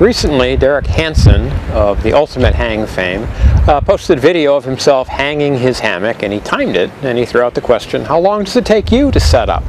Recently, Derek Hansen of the Ultimate Hang fame posted a video of himself hanging his hammock, and he timed it, and he threw out the question, how long does it take you to set up?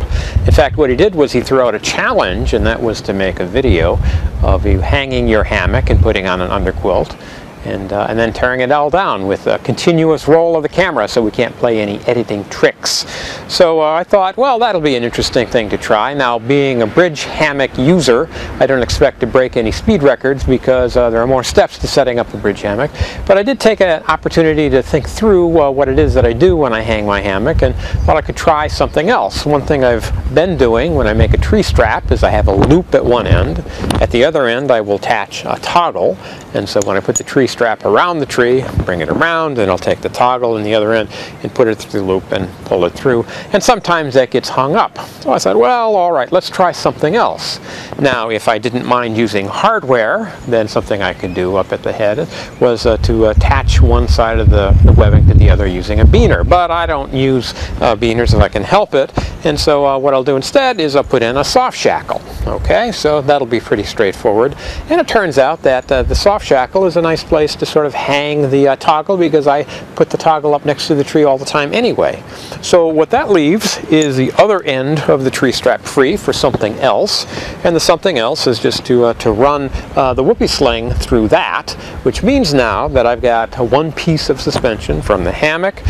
In fact, what he did was he threw out a challenge, and that was to make a video of you hanging your hammock and putting on an underquilt, and then tearing it all down with a continuous roll of the camera so we can't play any editing tricks. So I thought, well, that'll be an interesting thing to try. Now, being a bridge hammock user, I don't expect to break any speed records because there are more steps to setting up a bridge hammock. But I did take an opportunity to think through what it is that I do when I hang my hammock, and thought I could try something else. One thing I've been doing when I make a tree strap is I have a loop at one end. At the other end, I will attach a toggle, and so when I put the tree strap around the tree, bring it around, and I'll take the toggle in the other end and put it through the loop and pull it through. And sometimes that gets hung up. So I said, well, all right, let's try something else. Now, if I didn't mind using hardware, then something I could do up at the head was to attach one side of the webbing to the other using a beaner. But I don't use beaners if I can help it. And so what I'll do instead is I'll put in a soft shackle. Okay, so that'll be pretty straightforward. And it turns out that the soft shackle is a nice place to sort of hang the toggle, because I put the toggle up next to the tree all the time anyway. So what that leaves is the other end of the tree strap free for something else, and the something else is just to run the whoopee sling through that, which means now that I've got one piece of suspension from the hammock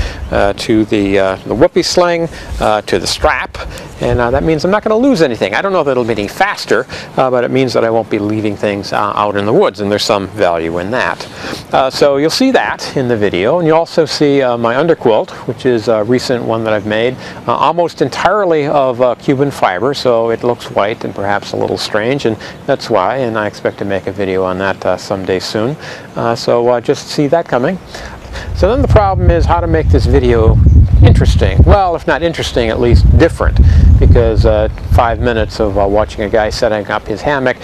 to the whoopee sling to the strap, and that means I'm not going to lose anything. I don't know that it'll be any faster, but it means that I won't be leaving things out in the woods, and there's some value in that. So you'll see that in the video, and you'll also see my underquilt, which is a recent one that I've made, almost entirely of Cuban fiber, so it looks white and perhaps a little strange, and that's why, and I expect to make a video on that someday soon. So just see that coming. So then the problem is how to make this video interesting. Well, if not interesting, at least different, because 5 minutes of watching a guy setting up his hammock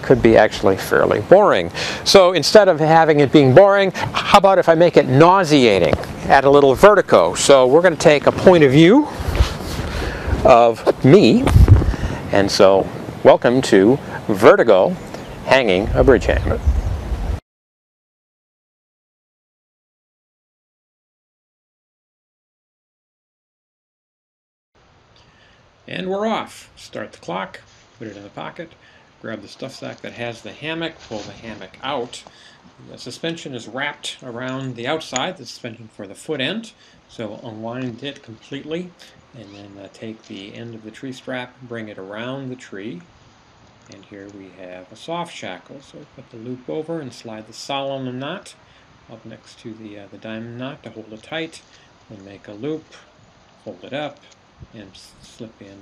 could be actually fairly boring. So instead of having it being boring, how about if I make it nauseating? Add a little vertigo. So we're going to take a point of view of me, and so welcome to Vertigo hanging a bridge hammock. And we're off. Start the clock, put it in the pocket, grab the stuff sack that has the hammock, pull the hammock out. The suspension is wrapped around the outside, the suspension for the foot end, so unwind it completely, and then take the end of the tree strap, bring it around the tree, and here we have a soft shackle. So put the loop over and slide the solemn knot up next to the diamond knot to hold it tight, then make a loop, hold it up, and slip in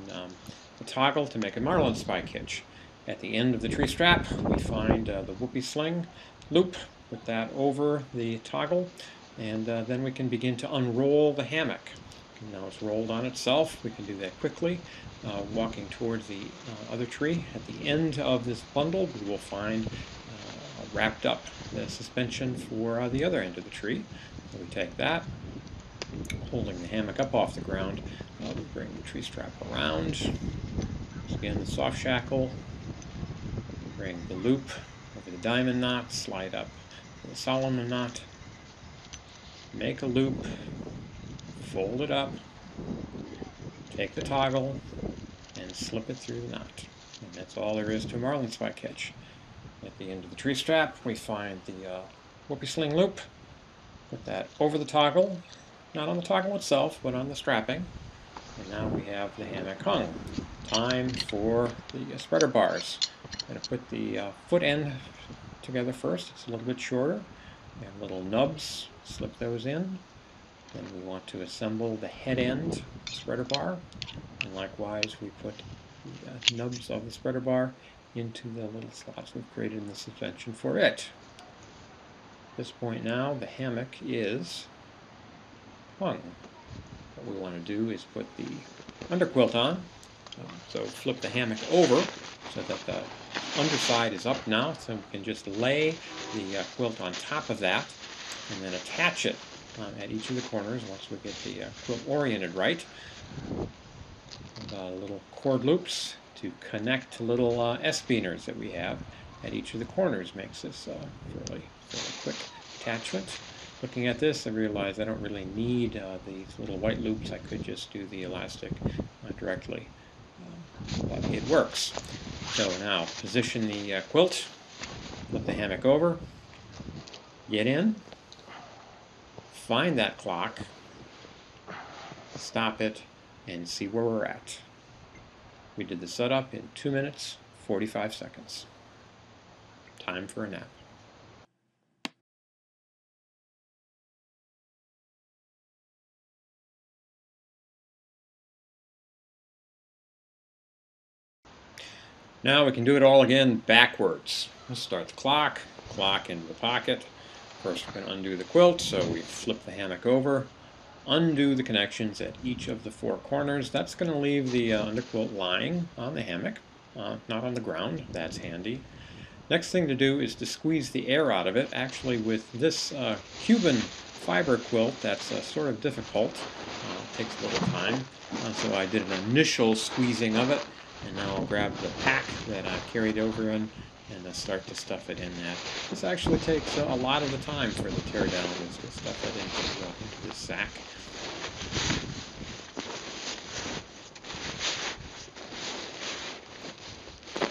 the toggle to make a marlin spike hitch. At the end of the tree strap, we find the whoopee sling loop, put that over the toggle, and then we can begin to unroll the hammock. Now it's rolled on itself. We can do that quickly, walking towards the other tree. At the end of this bundle, we will find wrapped up the suspension for the other end of the tree. So we take that, holding the hammock up off the ground, we bring the tree strap around, again the soft shackle, bring the loop over the diamond knot, slide up the solemn knot, make a loop, fold it up, take the toggle, and slip it through the knot. And that's all there is to a marlin spike hitch. At the end of the tree strap, we find the whoopee sling loop, put that over the toggle, not on the toggle itself, but on the strapping. And now we have the hammock hung. Time for the spreader bars. I'm going to put the foot end together first. It's a little bit shorter. We have little nubs, slip those in. Then we want to assemble the head end spreader bar. And likewise, we put the nubs of the spreader bar into the little slots we've created in the suspension for it. At this point now, the hammock is hung. What we want to do is put the underquilt on. So flip the hammock over so that the underside is up now, so we can just lay the quilt on top of that and then attach it at each of the corners once we get the quilt oriented right. Little cord loops to connect to little S-beaners that we have. at each of the corners makes this fairly quick attachment. Looking at this, I realize I don't really need these little white loops. I could just do the elastic directly, but it works. So now position the quilt, flip the hammock over, get in, find that clock, stop it, and see where we're at. We did the setup in 2 minutes, 45 seconds. Time for a nap. Now we can do it all again backwards. Let's start the clock into the pocket. First we're going to undo the quilt, so we flip the hammock over, undo the connections at each of the 4 corners. That's going to leave the underquilt lying on the hammock, not on the ground. That's handy. Next thing to do is to squeeze the air out of it. Actually, with this Cuban fiber quilt, that's sort of difficult. It takes a little time. So I did an initial squeezing of it, and now I'll grab the pack that I carried over in and start to stuff it in that. This actually takes a lot of the time for the teardown, is to stuff it into this sack.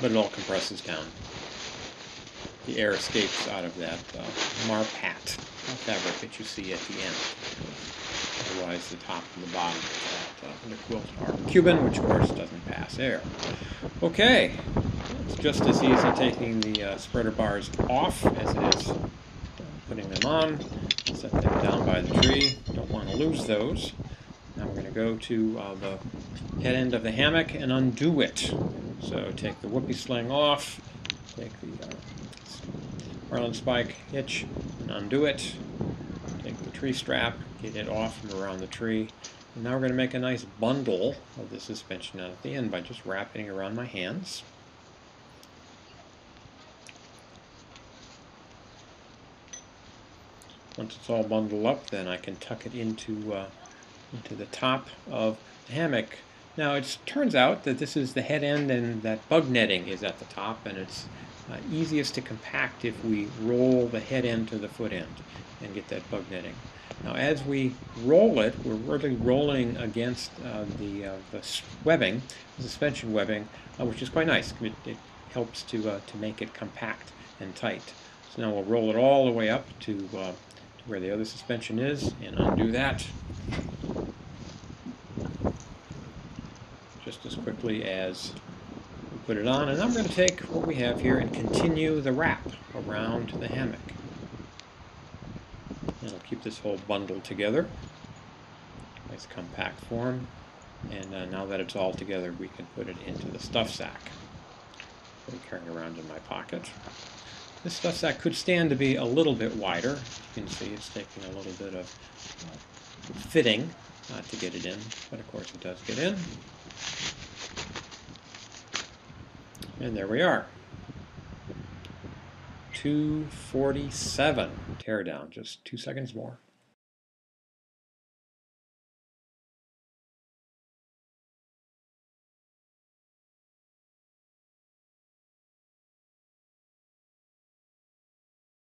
But it all compresses down. The air escapes out of that marpat fabric that you see at the end. Otherwise, the top and the bottom of the quilt are Cuban, which of course doesn't pass air. Okay, it's just as easy taking the spreader bars off as it is putting them on. Set them down by the tree. Don't want to lose those. Now we're going to go to the head end of the hammock and undo it. So take the whoopee sling off, take the Marlin spike hitch and undo it. Take the tree strap, get it off from around the tree. And now we're going to make a nice bundle of the suspension out at the end by just wrapping it around my hands. Once it's all bundled up, then I can tuck it into the top of the hammock. Now it turns out that this is the head end and that bug netting is at the top, and it's easiest to compact if we roll the head end to the foot end and get that bug netting. Now as we roll it, we're really rolling against the webbing, the suspension webbing, which is quite nice. It helps to make it compact and tight. So now we'll roll it all the way up to where the other suspension is and undo that just as quickly as we put it on. And I'm going to take what we have here and continue the wrap around the hammock. It'll keep this whole bundle together. Nice compact form. And now that it's all together, we can put it into the stuff sack that I'm carrying around in my pocket. This stuff sack could stand to be a little bit wider. You can see it's taking a little bit of fitting to get it in, but of course it does get in. And there we are. 2:47 teardown, just 2 seconds more.